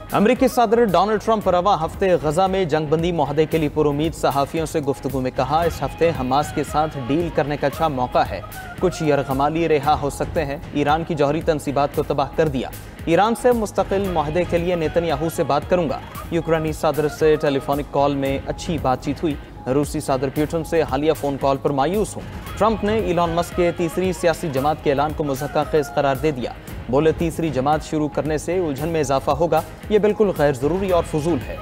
अमरीकी सदर Donald Trump रवा हफ्ते गजा में जंगबंदी मुआहदे के लिए पुरुमीद सहाफियों से गुफ्तगू में कहा, इस हफ्ते हमास के साथ डील करने का अच्छा मौका है, कुछ यरगमाली रिहा हो सकते हैं। ईरान की जौहरी तनसीबात को तबाह कर दिया, ईरान से मुस्तकिल मुआहदे के लिए नेतन्याहू से बात करूंगा। यूक्रेनी सदर से टेलीफोनिक कॉल में अच्छी बातचीत हुई, रूसी सदर पुतिन से हालिया फोन कॉल पर मायूस हूँ। ट्रंप ने इलॉन मस्क के तीसरी सियासी जमात के ऐलान को मुज़क्का-खेज़ करार दे दिया, बोले तीसरी जमात शुरू करने से उलझन में इजाफा होगा, ये बिल्कुल गैर जरूरी और फजूल है।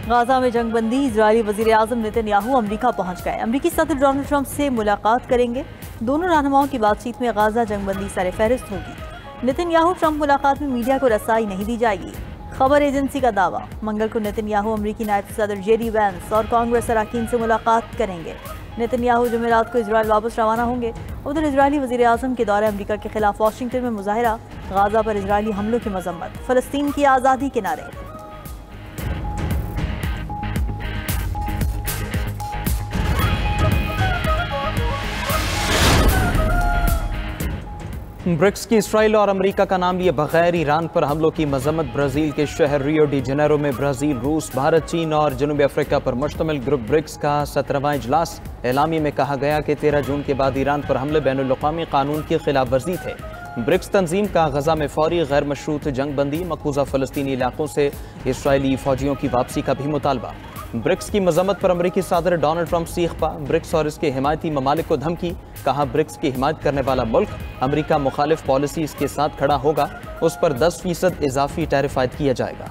गाजा में जंगबंदी, इजरायली वजीर आजम नेतन्याहू अमरीका पहुंच गए, अमरीकी सदर डोनाल्ड ट्रंप से मुलाकात करेंगे। दोनों रहनुमाओं की बातचीत में गाजा जंगबंदी सरफहरिस्त होगी। नेतन्याहू ट्रंप मुलाकात में मीडिया को रसाई नहीं दी जाएगी, खबर एजेंसी का दावा। मंगल को नेतन्याहू अमरीकी नायब सदर जेडी वैंस और कांग्रेस अरकान से मुलाकात करेंगे। नेतन्याहू जुमेरात को इजराइल वापस रवाना होंगे। उधर इजरायली वजीर आजम के दौरे अमरीका के खिलाफ वाशिंगटन में मुजाहरा, गाजा पर इजरायली हमलों की मजम्मत, फलस्तीन की आज़ादी के नारे। ब्रिक्स की इसराइल और अमेरिका का नाम लिए बगैर ईरान पर हमलों की मजम्मत। ब्राज़ील के शहर रियो डी जेनेरो में ब्राज़ील, रूस, भारत, चीन और जनूबी अफ्रीका पर मुश्तमिल ग्रुप ब्रिक्स का 17वां इजलास। एलामी में कहा गया कि 13 जून के बाद ईरान पर हमले बैनुल-अक़वामी कानून की खिलाफ वर्जी थे। ब्रिक्स तंजीम का गजा में फौरी गैर मशरूत जंगबंदी, मकबूजा फ़लस्तीनी इलाकों से इसराइली फ़ौजियों की वापसी का भी मुतालबा। ब्रिक्स की मजम्मत पर अमरीकी सदर डोनाल्ड ट्रंप सीख पा, ब्रिक्स और इसके हिमायती ममालिक को धमकी, कहा ब्रिक्स की हिमायत करने वाला मुल्क अमरीका मुखालिफ पॉलिसी इसके साथ खड़ा होगा, उस पर 10% इजाफी टैरिफ आयद किया जाएगा।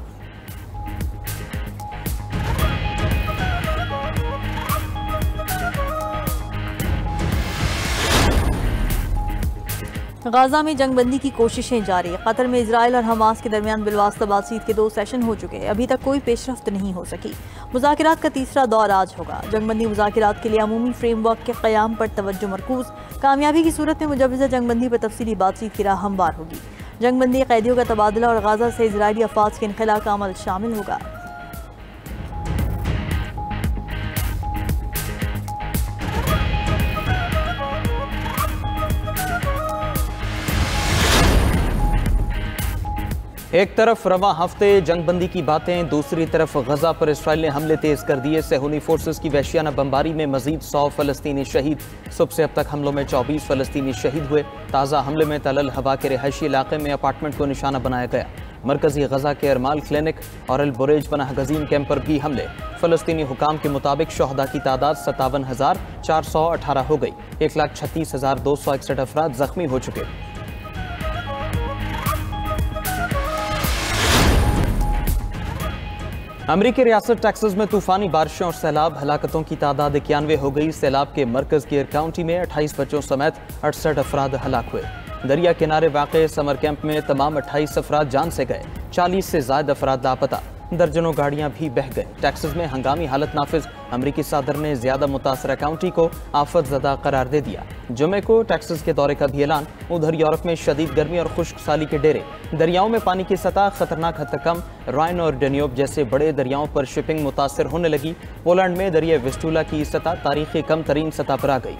गाजा में जंगबंदी की कोशिशें जारी। कतर में इजराइल और हमास के दरमियान बिलवास्ता बातचीत के 2 सेशन हो चुके हैं, अभी तक कोई पेशरफ्त नहीं हो सकी। मुज़ाकरात का तीसरा दौर आज होगा। जंगबंदी मुज़ाकरात के लिए अमूमी फ्रेमवर्क के क़याम पर तवज्जो मरकूज, कामयाबी की सूरत में मुजव्वज़ा जंगबंदी पर तफसीली बातचीत की राह हमवार होगी। जंगबंदी, कैदियों का तबादला और गाजा से इजरायली अफवाज के इनखला का अमल शामिल होगा। एक तरफ रवा हफ्ते जंगबंदी की बातें, दूसरी तरफ गजा पर इसराइल ने हमले तेज कर दिए। सेहूनी फोर्सेस की वहशियाना बमबारी में मजीद 100 फलस्तीनी शहीद। सुबह से अब तक हमलों में 24 फलस्तीनी शहीद हुए। ताज़ा हमले में तलल हवा के रिहायशी इलाके में अपार्टमेंट को निशाना बनाया गया। मरकजी गजा के अरमाल क्लिनिक और अल बुरेज पनाह गजीन कैंप पर भी हमले। फलस्तीनी हुकाम के मुताबिक शहदा की तादाद 57,418 हो गई। 1,36,261 अफराद जख्मी हो चुके। अमरीकी रियासत टेक्सास में तूफानी बारिशों और सैलाब, हलाकतों की तादाद 91 हो गई। सैलाब के मरकज की काउंटी में 28 बच्चों समेत 68 अफराद हलाक हुए। दरिया किनारे वाक़े समर कैंप में तमाम 28 अफराद जान से गए, 40 से ज़ायद अफराद लापता, दर्जनों गाड़ियां भी बह गए। टेक्सास में हंगामी हालत नाफिज, अमरीकी सदर ने ज्यादा मुतासरा काउंटी को आफत ज़दा करार दे दिया। जुमे को टेक्सास के दौरे का भी ऐलान। उधर यूरोप में शदीद गर्मी और खुश्क साली के डेरे, दरियाओं में पानी की सतह खतरनाक हद तक कम। राइन और डेन्यूब जैसे बड़े दरियाओं पर शिपिंग मुतासर होने लगी। पोलैंड में दरिया विस्टूला की सतह तारीखी कम तरीन सतह पर आ गई।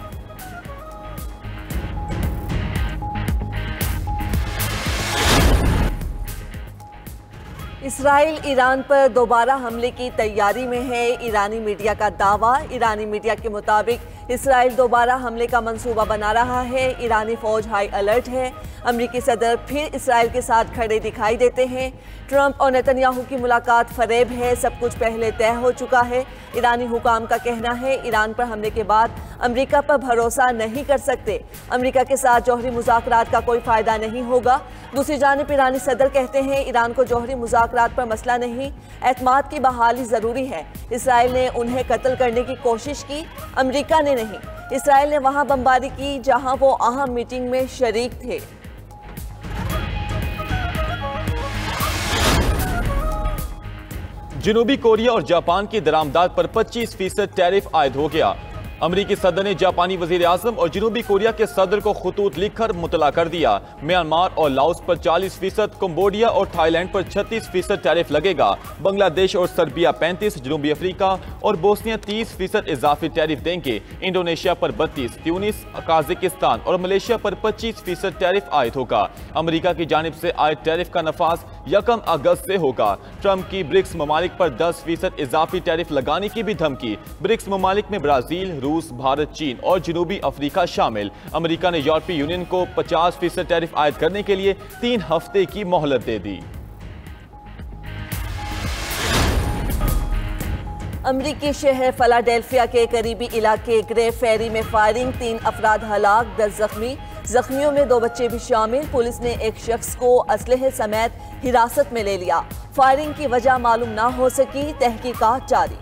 इसराइल ईरान पर दोबारा हमले की तैयारी में है, ईरानी मीडिया का दावा। ईरानी मीडिया के मुताबिक इसराइल दोबारा हमले का मंसूबा बना रहा है। ईरानी फौज हाई अलर्ट है। अमरीकी सदर फिर इसराइल के साथ खड़े दिखाई देते हैं। ट्रंप और नेतन्याहू की मुलाकात फरेब है, सब कुछ पहले तय हो चुका है। ईरानी हुकाम का कहना है ईरान पर हमले के बाद अमरीका पर भरोसा नहीं कर सकते। अमरीका के साथ जौहरी मुज़ाकरात का कोई फ़ायदा नहीं होगा। दूसरी जानिब ईरानी सदर कहते हैं ईरान को जौहरी मुज़ाकरात पर मसला नहीं, एतमाद की बहाली ज़रूरी है। इसराइल ने उन्हें कत्ल करने की कोशिश की, अमरीका ने नहीं। इसराइल ने वहाँ बमबारी की जहाँ वो अहम मीटिंग में शरीक थे। जनूबी कोरिया और जापान की दरामदात पर 25% टैरिफ आयद हो गया। अमरीकी सदर ने जापानी वजीर आजम और जनूबी कोरिया के सदर को खतूत लिखकर मुतला कर दिया। म्यांमार और लाओस पर 40%, कंबोडिया और थाईलैंड पर 36% टैरिफ लगेगा। बांग्लादेश और सर्बिया 35%, जनूबी अफ्रीका और बोस्निया 30% इजाफी टैरिफ देंगे। इंडोनेशिया पर 32%, ट्यूनिस, काजाकिस्तान और मलेशिया पर 25% टैरिफ आयद होगा। अमरीका की जानिब से आयद टैरिफ का नफाज 1 अगस्त से होगा। ट्रंप की ब्रिक्स ममालिक पर 10% इजाफी टैरिफ लगाने की भी धमकी। ब्रिक्स ममालिक में ब्राजील, रूस, भारत, चीन और जनूबी अफ्रीका शामिल। अमेरिका ने यूरोपीय यूनियन को 50% टैरिफ आयद करने के लिए 3 हफ्ते की मोहलत दे दी। अमरीकी शहर फिलाडेल्फिया के करीबी इलाके ग्रे फेरी में फायरिंग, 3 अफराद हलाक, 10 जख्मी। जख्मियों में 2 बच्चे भी शामिल। पुलिस ने एक शख्स को असलहे समेत हिरासत में ले लिया। फायरिंग की वजह मालूम ना हो सकी, तहकीकात जारी।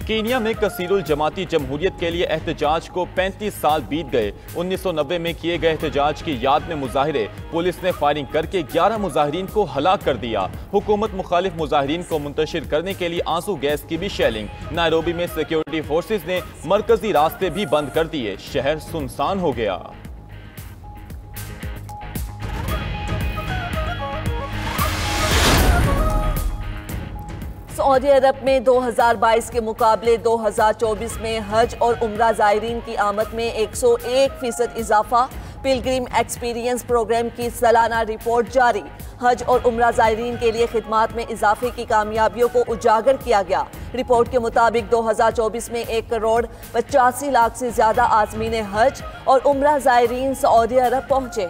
कीनिया में कसीरुल जमाती जमहूरियत के लिए एहतजाज को 35 साल बीत गए। 1990 में किए गए एहतजाज की याद में मुजाहिरे। पुलिस ने फायरिंग करके 11 मुजाहिरीन को हलाक कर दिया। हुकूमत मुखालिफ मुजाहिरीन को मुंतशिर करने के लिए आंसू गैस की भी शेलिंग। नायरोबी में सिक्योरिटी फोर्सेज ने मरकजी रास्ते भी बंद कर दिए। शहर सुनसान हो गया। सऊदी अरब में 2022 के मुकाबले 2024 में हज और उम्रा ज़ायरीन की आमद में 101% इजाफा। पिलग्रिम एक्सपीरियंस प्रोग्राम की सालाना रिपोर्ट जारी। हज और उम्रा ज़ायरीन के लिए खिदमात में इजाफे की कामयाबियों को उजागर किया गया। रिपोर्ट के मुताबिक 2024 में 1,85,00,000 से ज्यादा आज़मीन हज और उम्रा ज़ायरीन सऊदी अरब पहुंचे।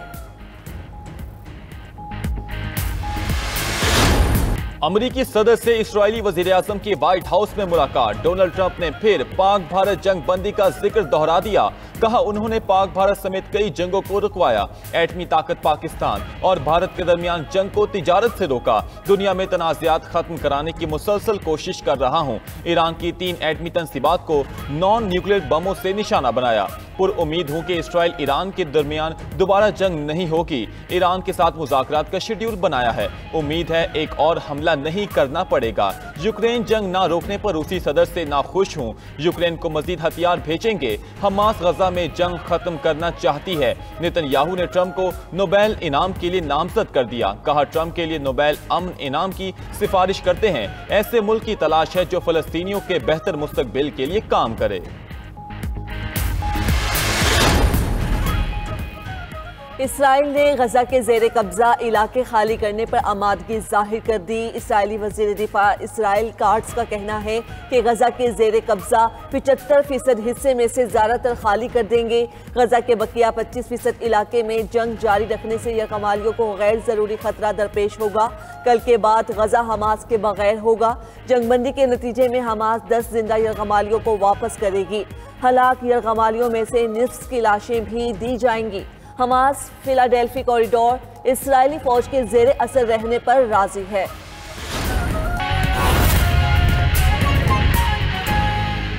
अमरीकी सदर से इस्राएली वजीर आजम की व्हाइट हाउस में मुलाकात। डोनाल्ड ट्रंप ने फिर पाक भारत जंग बंदी का जिक्र दोहरा दिया। कहा उन्होंने पाक भारत समेत कई जंगों को रुकवाया। एटमी ताकत पाकिस्तान और भारत के दरमियान जंग को तिजारत से रोका। दुनिया में तनाज़ात खत्म कराने की मुसलसल कोशिश कर रहा हूँ। ईरान की 3 एटमी तंसीबात को नॉन न्यूक्लियर बमों से निशाना बनाया। पुरउम्मीद हूँ कि इसराइल ईरान के दरमियान दोबारा जंग नहीं होगी। ईरान के साथ मुज़ाकरात का शेड्यूल बनाया है। उम्मीद है एक और हमला नहीं करना पड़ेगा। यूक्रेन जंग ना रोकने पर रूसी सदर से नाखुश हूँ। यूक्रेन को मजीद हथियार भेजेंगे। हमास गजा में जंग खत्म करना चाहती है। नेतन्याहू ने ट्रंप को नोबेल इनाम के लिए नामजद कर दिया। कहा ट्रंप के लिए नोबेल अमन इनाम की सिफारिश करते हैं। ऐसे मुल्क की तलाश है जो फलस्तीनियों के बेहतर मुस्तकबिल के लिए काम करे। इसराइल ने गजा के जेर कब्जा इलाके खाली करने पर आमादगी जाहिर कर दी। इसराइली वजीर दिफा इसराइल काट्स का कहना है कि गजा के जेर कब्जा 75% हिस्से में से ज़्यादातर खाली कर देंगे। गजा के बकिया 25% इलाके में जंग जारी रखने से यरगमालियों को गैर ज़रूरी खतरा दरपेश होगा। कल के बाद गजा हमास के बगैर होगा। जंगबंदी के नतीजे में हमास 10 जिंदा यरगमालियों को वापस करेगी। हलाक यरगमालियों में से निस्फ की लाशें भी दी जाएंगी। हमास फिलाडेल्फी कॉरिडोर इसराइली फौज के जेर असर रहने पर राजी है।